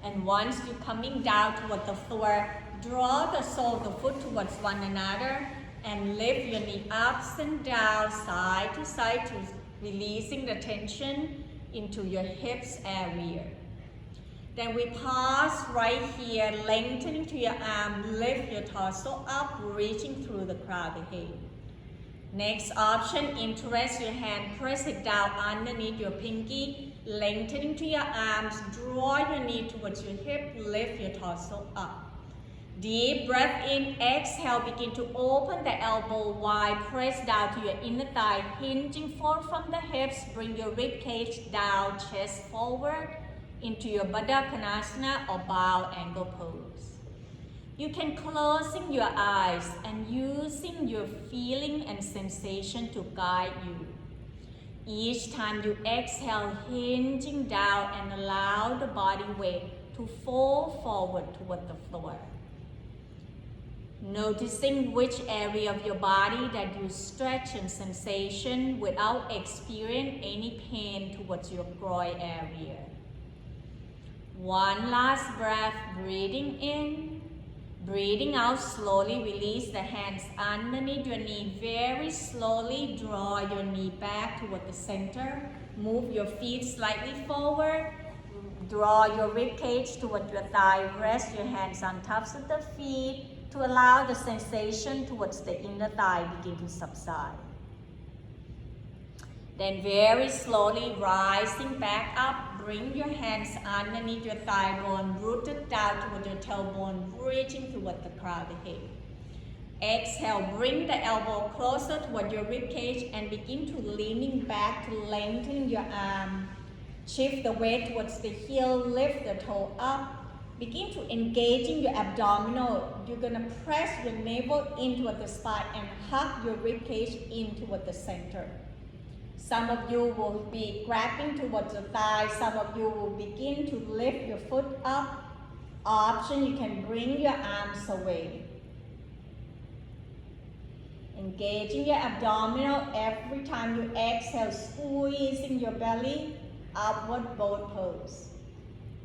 And once you're coming down toward the floor, draw the sole of the foot towards one another and lift your knee up and down, side to side, to releasing the tension into your hips area. Then we pause right here, lengthening to your arm, lift your torso up, reaching through the crown of the head. Next option, interlace your hand, press it down underneath your pinky, lengthening to your arms, draw your knee towards your hip, lift your torso up. Deep breath in, exhale, begin to open the elbow wide, press down to your inner thigh, hinging forward from the hips, bring your rib cage down, chest forward into your Baddha Konasana or bow angle pose. You can closing your eyes and using your feeling and sensation to guide you. Each time you exhale, hinging down and allow the body weight to fall forward toward the floor. Noticing which area of your body that you stretch and sensation without experiencing any pain towards your groin area. One last breath, breathing in, breathing out, slowly release the hands underneath your knee. Very slowly draw your knee back toward the center. Move your feet slightly forward. Draw your rib cage toward your thigh. Rest your hands on tops of the feet to allow the sensation towards the inner thigh begin to subside. Then very slowly rising back up, bring your hands underneath your thigh bone, rooted down toward your tailbone, reaching toward the crown of the head. Exhale, bring the elbow closer toward your rib cage and begin to leaning back to lengthen your arm. Shift the weight towards the heel, lift the toe up. Begin to engaging your abdominal. You're gonna press your navel in toward the spine and hug your rib cage in toward the center. Some of you will be grabbing towards the thigh. Some of you will begin to lift your foot up. Option, you can bring your arms away. Engaging your abdominal every time you exhale, squeezing your belly, upward boat pose.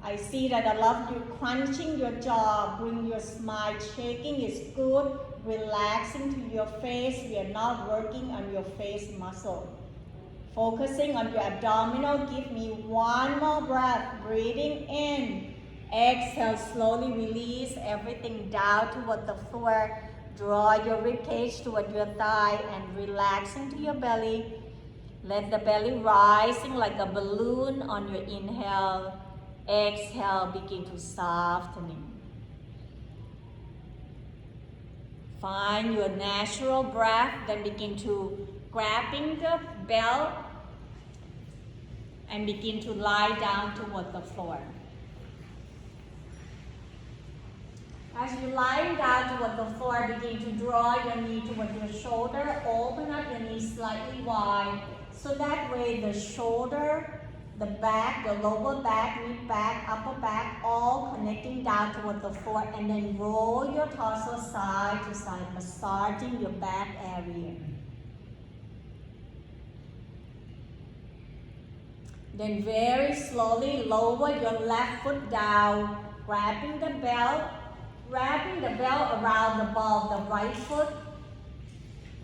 I see that a lot of you crunching your jaw, bring your smile, shaking is good, relaxing to your face. We are not working on your face muscle. Focusing on your abdominal, give me one more breath, breathing in. Exhale, slowly release everything down toward the floor. Draw your rib cage toward your thigh and relax into your belly. Let the belly rising like a balloon on your inhale. Exhale, begin to softening. Find your natural breath, then begin to grabbing the belt and begin to lie down toward the floor. As you lie down toward the floor, begin to draw your knee toward your shoulder. Open up your knees slightly wide, so that way the shoulder, the back, the lower back, mid back, upper back, all connecting down toward the floor, and then roll your torso side to side, massaging your back area. Then very slowly lower your left foot down, grabbing the belt, wrapping the belt around the ball of the right foot.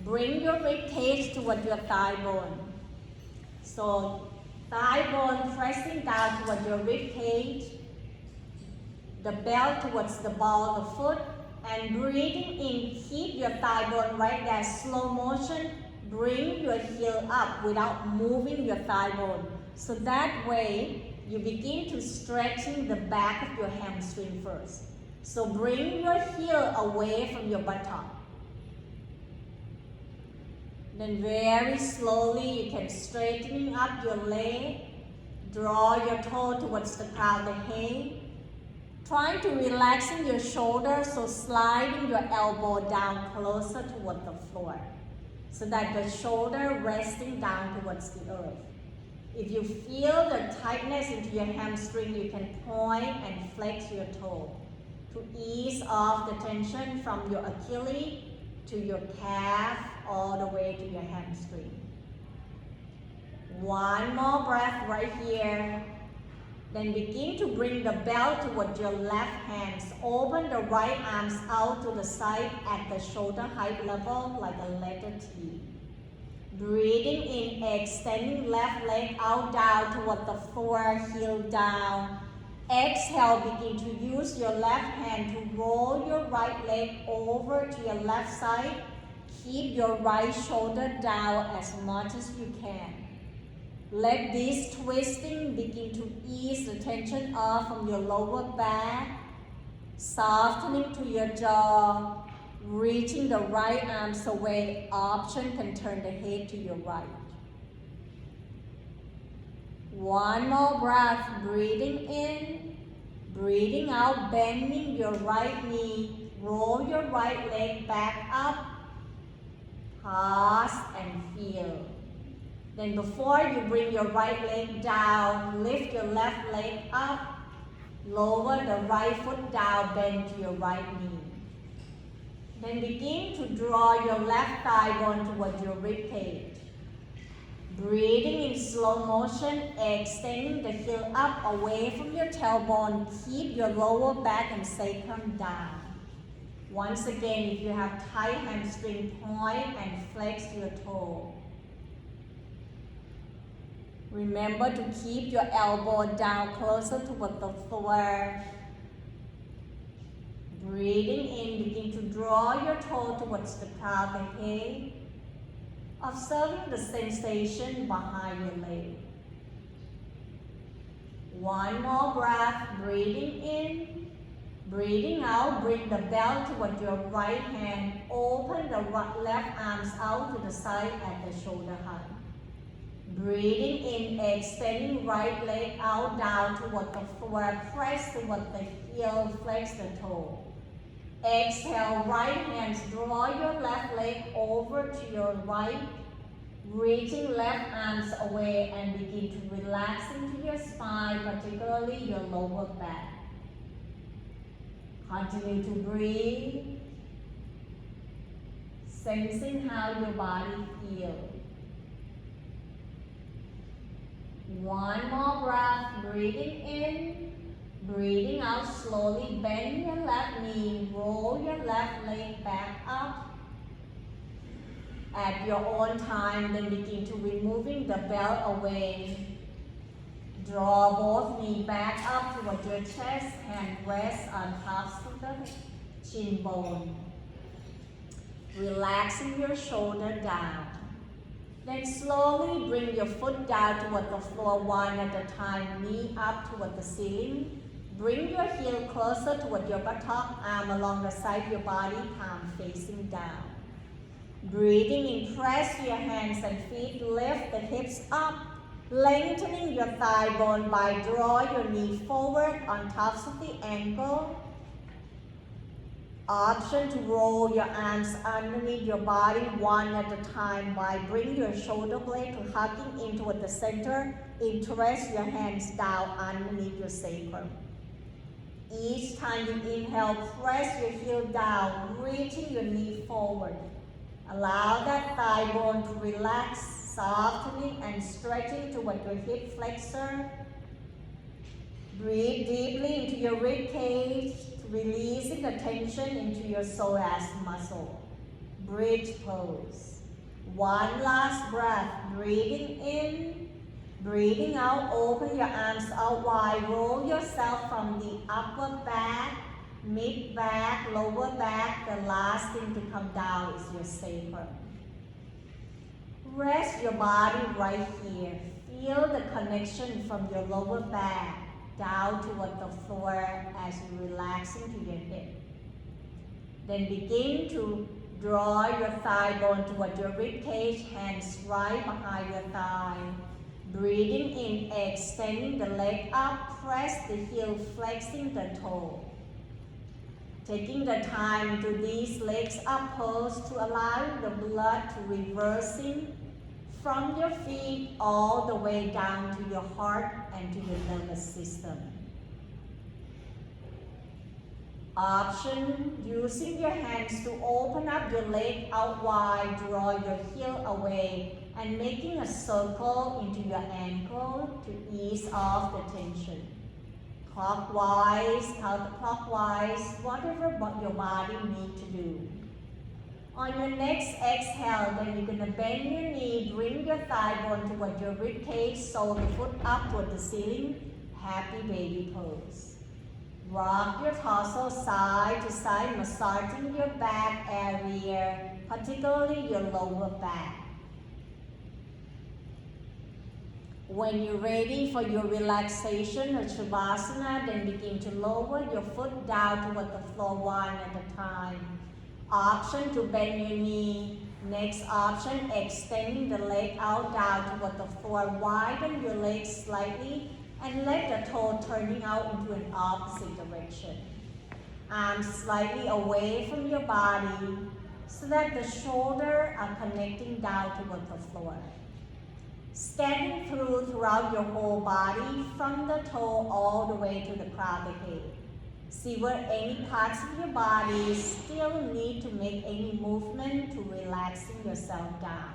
Bring your rib cage toward your thigh bone. So thigh bone pressing down toward your rib cage, the belt towards the ball of the foot, and breathing in, keep your thigh bone right there, slow motion, bring your heel up without moving your thigh bone. So that way, you begin to stretching the back of your hamstring first. So bring your heel away from your buttock. Then very slowly you can straighten up your leg, draw your toe towards the crown of the head. Trying to relaxing your shoulders, so sliding your elbow down closer toward the floor, so that the shoulder resting down towards the earth. If you feel the tightness into your hamstring, you can point and flex your toe to ease off the tension from your Achilles to your calf, all the way to your hamstring. One more breath right here. Then begin to bring the belt towards your left hands. Open the right arms out to the side at the shoulder height level like a letter T. Breathing in, extending left leg out down toward the floor, heel down. Exhale, begin to use your left hand to roll your right leg over to your left side. Keep your right shoulder down as much as you can. Let this twisting begin to ease the tension off from your lower back, softening to your jaw, reaching the right arms away. Option can turn the head to your right. One more breath, breathing in, breathing out, bending your right knee, roll your right leg back up, pause and feel. Then before you bring your right leg down, lift your left leg up, lower the right foot down, bend to your right knee. Then begin to draw your left thigh bone towards your rib cage. Breathing in slow motion, extending the heel up away from your tailbone. Keep your lower back and sacrum down. Once again, if you have tight hamstring, point and flex your toe. Remember to keep your elbow down closer toward the floor. Breathing in, begin to draw your toe towards the crown of the head. Observing the sensation behind your leg. One more breath, breathing in, breathing out. Bring the belt toward your right hand. Open the left arms out to the side at the shoulder height. Breathing in, extending right leg out down toward the floor. Press toward the heel, flex the toe. Exhale, right hands, draw your left leg over to your right, reaching left arms away and begin to relax into your spine, particularly your lower back. Continue to breathe, sensing how your body feels. One more breath, breathing in, breathing out slowly. Bend your left knee, roll your left leg back up. At your own time, then begin to removing the belt away. Draw both knees back up towards your chest, hand rest on tops of the chin bone. Relaxing your shoulder down. Then slowly bring your foot down toward the floor one at a time, knee up toward the ceiling. Bring your heel closer toward your buttock, arm along the side of your body, palm facing down. Breathing in, press your hands and feet, lift the hips up, lengthening your thigh bone by draw your knee forward on tops of the ankle. Option to roll your arms underneath your body one at a time by bring your shoulder blade to hugging in toward the center. Interest your hands down underneath your sacrum. Each time you inhale, press your heel down, reaching your knee forward. Allow that thigh bone to relax, softening and stretching toward your hip flexor. Breathe deeply into your rib cage, releasing the tension into your psoas muscle. Bridge pose. One last breath, breathing in, breathing out, open your arms out wide, roll yourself from the upper back, mid back, lower back. The last thing to come down is your sacrum. Rest your body right here. Feel the connection from your lower back down toward the floor as you relax into your hip. Then begin to draw your thigh bone toward your rib cage, hands right behind your thigh. Breathing in, extending the leg up, press the heel, flexing the toe. Taking the time to these legs up pose to allow the blood to reversing from your feet all the way down to your heart and to your nervous system. Option, using your hands to open up your leg out wide, draw your heel away, and making a circle into your ankle to ease off the tension. Clockwise, counterclockwise, whatever your body needs to do. On your next exhale, then you're gonna bend your knee, bring your thigh bone toward your rib cage, sole the foot up toward the ceiling, happy baby pose. Rock your torso side to side, massaging your back area, particularly your lower back. When you're ready for your relaxation or Shavasana, then begin to lower your foot down toward the floor one at a time. Option to bend your knee. Next option, extending the leg out down toward the floor. Widen your legs slightly and let the toe turning out into an opposite direction. Arms slightly away from your body so that the shoulders are connecting down toward the floor. Scanning throughout your whole body from the toe all the way to the crown of the head. See where any parts of your body still need to make any movement to relaxing yourself down.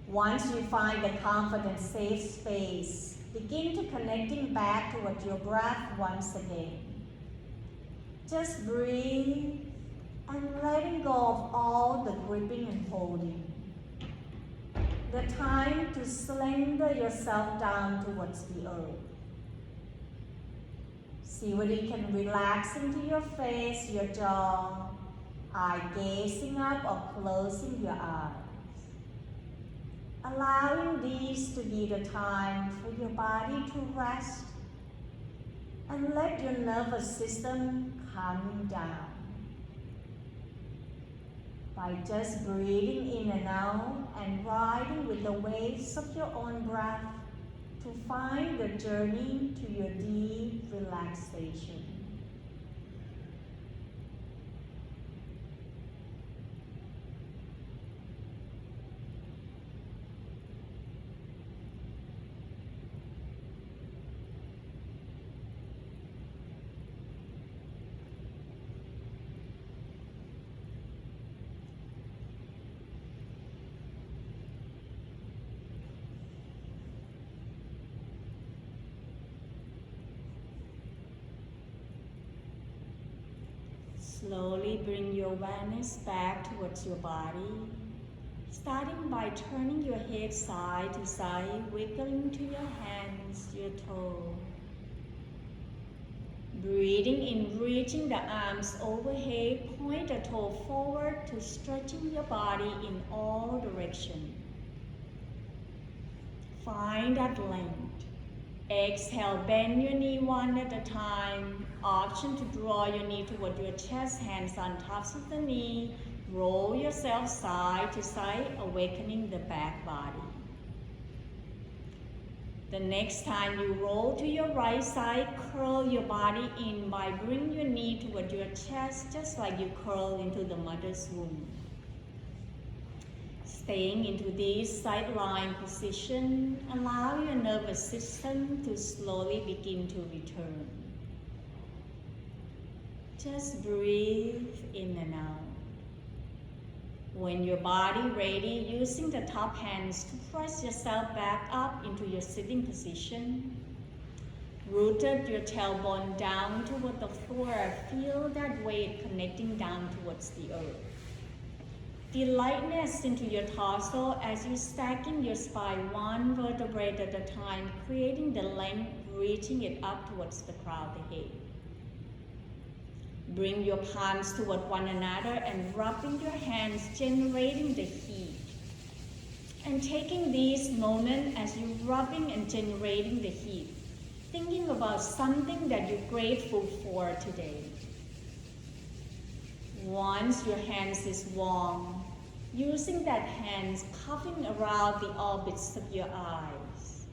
Once you find the confident, safe space, begin to connecting back towards your breath once again. Just breathe and letting go of all the gripping and holding. The time to slender yourself down towards the earth. See whether you can relax into your face, your jaw, eye gazing up or closing your eyes. Allowing these to be the time for your body to rest and let your nervous system calm down. By just breathing in and out and riding with the waves of your own breath to find the journey to your deep relaxation. Slowly bring your awareness back towards your body, starting by turning your head side to side, wiggling to your hands, your toes. Breathing in, reaching the arms overhead, point the toe forward to stretching your body in all directions. Find that length. Exhale, bend your knee one at a time. Option to draw your knee toward your chest, hands on tops of the knee. Roll yourself side to side, awakening the back body. The next time you roll to your right side, curl your body in by bringing your knee toward your chest, just like you curl into the mother's womb. Staying into this sideline position, allow your nervous system to slowly begin to return. Just breathe in and out. When your body ready, using the top hands to press yourself back up into your sitting position. Rooted your tailbone down toward the floor. Feel that weight connecting down towards the earth. The lightness into your torso as you stacking your spine one vertebrae at a time, creating the length, reaching it up towards the crown of the head. Bring your palms toward one another and rubbing your hands, generating the heat. And taking these moments as you're rubbing and generating the heat, thinking about something that you're grateful for today. Once your hands is warm, using that hands cupping around the orbits of your eyes.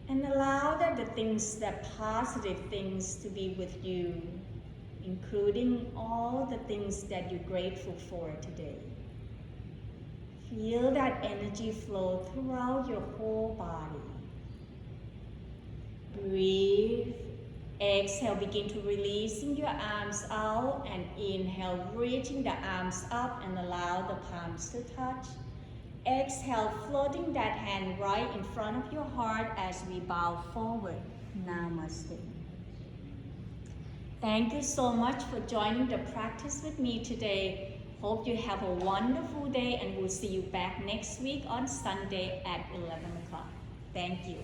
And allow that the things, that positive things to be with you, including all the things that you're grateful for today. Feel that energy flow throughout your whole body. Breathe. Exhale, begin to releasing your arms out, and inhale, reaching the arms up and allow the palms to touch. Exhale, floating that hand right in front of your heart as we bow forward. Namaste. Thank you so much for joining the practice with me today. Hope you have a wonderful day, and we'll see you back next week on Sunday at 11 o'clock. Thank you.